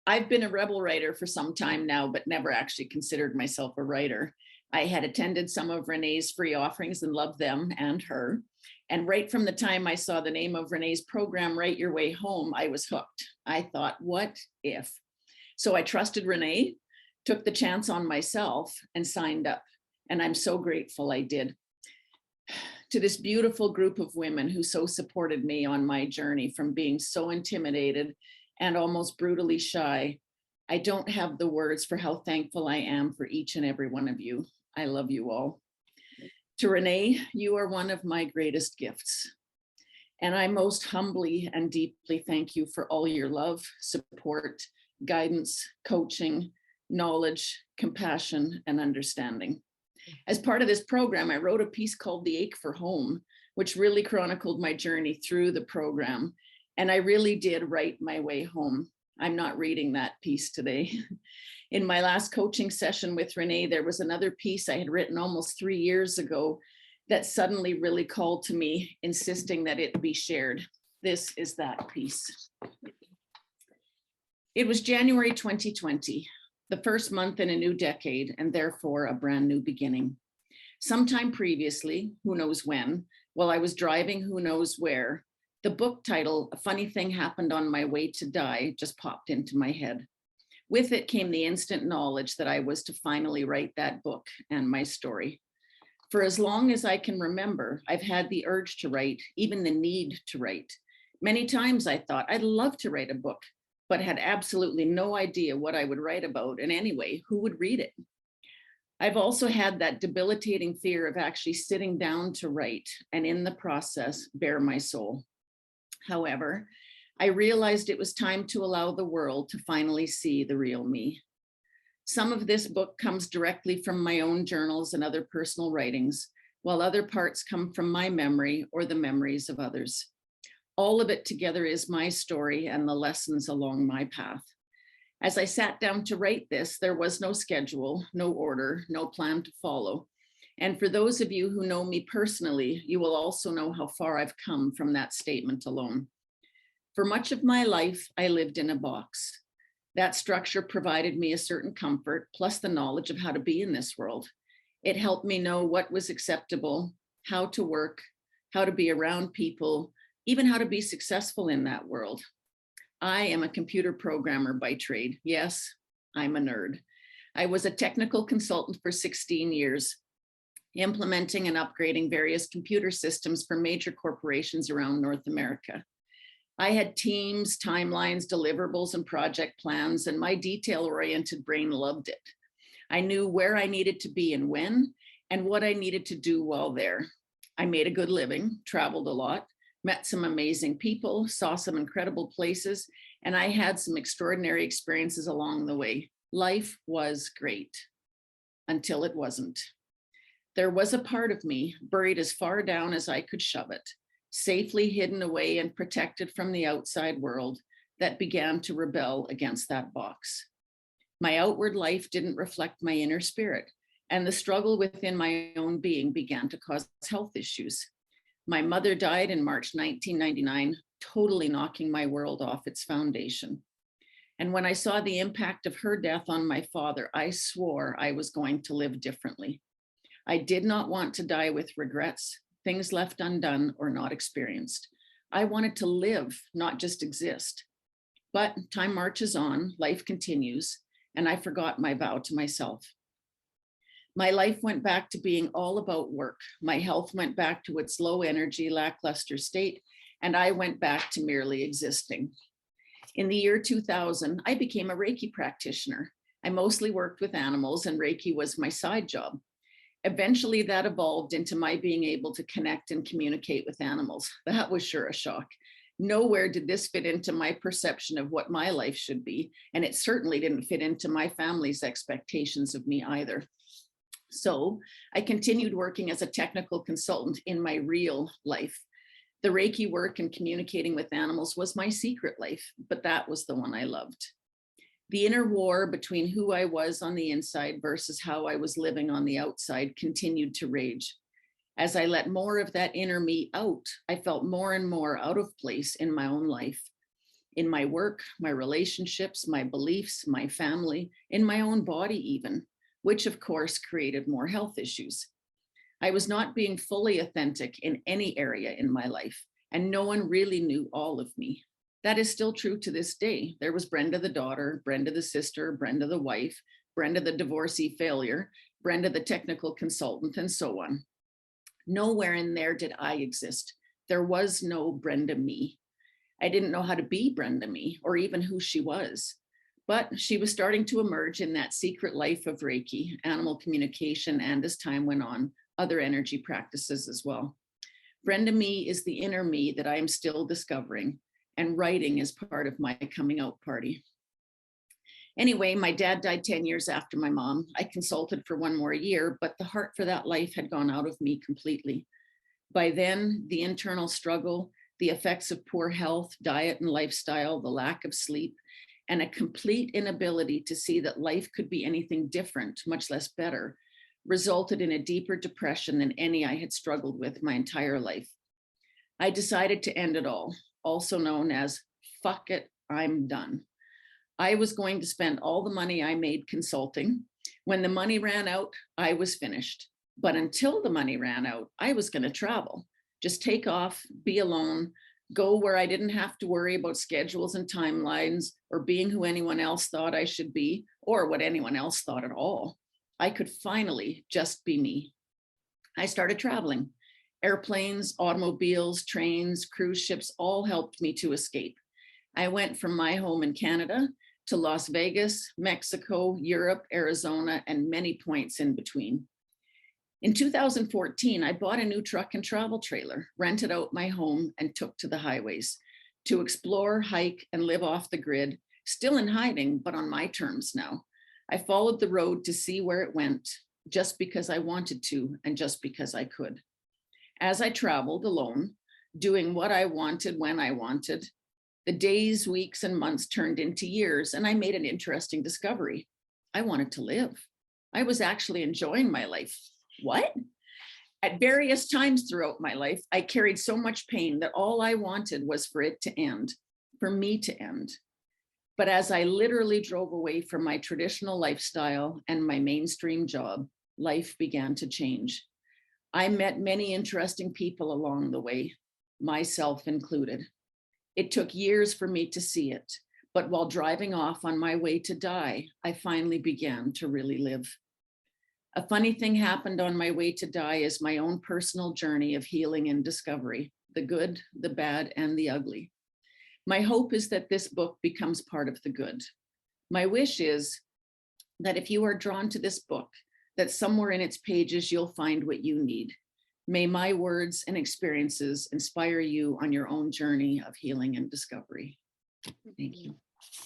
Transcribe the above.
I've been a rebel writer for some time now, but never actually considered myself a writer. I had attended some of Renee's free offerings and loved them and her. And right from the time I saw the name of Renee's program, Write Your Way Home, I was hooked. I thought, what if? So I trusted Renee, took the chance on myself and signed up. And I'm so grateful I did. To this beautiful group of women who so supported me on my journey from being so intimidated and almost brutally shy, I don't have the words for how thankful I am for each and every one of you. I love you all. To Renee, you are one of my greatest gifts. And I most humbly and deeply thank you for all your love, support, guidance, coaching, knowledge, compassion, and understanding. As part of this program, I wrote a piece called The Ache for Home, which really chronicled my journey through the program. And I really did write my way home. I'm not reading that piece today. In my last coaching session with Renee, there was another piece I had written almost 3 years ago that suddenly really called to me, insisting that it be shared. This is that piece. It was January 2020, the first month in a new decade, and therefore a brand new beginning. Sometime previously, who knows when, while I was driving who knows where, the book title, A Funny Thing Happened on My Way to Die, just popped into my head. With it came the instant knowledge that I was to finally write that book and my story. For as long as I can remember, I've had the urge to write, even the need to write. Many times I thought I'd love to write a book, but had absolutely no idea what I would write about, and anyway, who would read it? I've also had that debilitating fear of actually sitting down to write, and in the process, bare my soul. However, I realized it was time to allow the world to finally see the real me. Some of this book comes directly from my own journals and other personal writings, while other parts come from my memory or the memories of others. All of it together is my story and the lessons along my path. As I sat down to write this, there was no schedule, no order, no plan to follow. And for those of you who know me personally, you will also know how far I've come from that statement alone. For much of my life, I lived in a box. That structure provided me a certain comfort, plus the knowledge of how to be in this world. It helped me know what was acceptable, how to work, how to be around people, even how to be successful in that world. I am a computer programmer by trade. Yes, I'm a nerd. I was a technical consultant for 16 years, implementing and upgrading various computer systems for major corporations around North America. I had teams, timelines, deliverables, and project plans, and my detail-oriented brain loved it. I knew where I needed to be and when, and what I needed to do while there. I made a good living, traveled a lot, met some amazing people, saw some incredible places, and I had some extraordinary experiences along the way. Life was great until it wasn't. There was a part of me buried as far down as I could shove it, safely hidden away and protected from the outside world, that began to rebel against that box. My outward life didn't reflect my inner spirit, and the struggle within my own being began to cause health issues. My mother died in March 1999, totally knocking my world off its foundation. And when I saw the impact of her death on my father, I swore I was going to live differently. I did not want to die with regrets, things left undone or not experienced. I wanted to live, not just exist. But time marches on, life continues, and I forgot my vow to myself. My life went back to being all about work. My health went back to its low energy, lackluster state, and I went back to merely existing. In the year 2000, I became a Reiki practitioner. I mostly worked with animals, and Reiki was my side job. Eventually, that evolved into my being able to connect and communicate with animals. That was sure a shock. Nowhere did this fit into my perception of what my life should be, and it certainly didn't fit into my family's expectations of me either. So I continued working as a technical consultant in my real life. The Reiki work and communicating with animals was my secret life, but that was the one I loved. The inner war between who I was on the inside versus how I was living on the outside continued to rage. As I let more of that inner me out, I felt more and more out of place in my own life. in my work, my relationships, my beliefs, my family, in my own body even, which of course created more health issues. I was not being fully authentic in any area in my life, and no one really knew all of me. That is still true to this day. There was Brenda the daughter, Brenda the sister, Brenda the wife, Brenda the divorcee failure, Brenda the technical consultant, and so on. Nowhere in there did I exist. There was no Brenda me. I didn't know how to be Brenda me or even who she was. But she was starting to emerge in that secret life of Reiki, animal communication, and as time went on, other energy practices as well. Brenda me is the inner me that I am still discovering, and writing is part of my coming out party. Anyway, my dad died 10 years after my mom. I consulted for one more year, but the heart for that life had gone out of me completely. By then, the internal struggle, the effects of poor health, diet and lifestyle, the lack of sleep, and a complete inability to see that life could be anything different, much less better, resulted in a deeper depression than any I had struggled with my entire life. I decided to end it all, also known as fuck it, I'm done. I was going to spend all the money I made consulting. When the money ran out, I was finished. But until the money ran out, I was going to travel, just take off, be alone, go where I didn't have to worry about schedules and timelines or being who anyone else thought I should be or what anyone else thought at all. I could finally just be me. I started traveling. Airplanes, automobiles, trains, cruise ships all helped me to escape. I went from my home in Canada to Las Vegas, Mexico, Europe, Arizona, and many points in between. In 2014, I bought a new truck and travel trailer, rented out my home, and took to the highways to explore, hike, and live off the grid, still in hiding, but on my terms now. I followed the road to see where it went, just because I wanted to and just because I could. As I traveled alone, doing what I wanted when I wanted, the days, weeks, and months turned into years, and I made an interesting discovery. I wanted to live. I was actually enjoying my life. What? At various times throughout my life, I carried so much pain that all I wanted was for it to end, for me to end. But as I literally drove away from my traditional lifestyle and my mainstream job, life began to change. I met many interesting people along the way, myself included. It took years for me to see it, but while driving off on my way to die, I finally began to really live. A funny thing happened on my way to die is my own personal journey of healing and discovery, the good, the bad, and the ugly. My hope is that this book becomes part of the good. My wish is that if you are drawn to this book, that somewhere in its pages you'll find what you need. May my words and experiences inspire you on your own journey of healing and discovery. Thank you.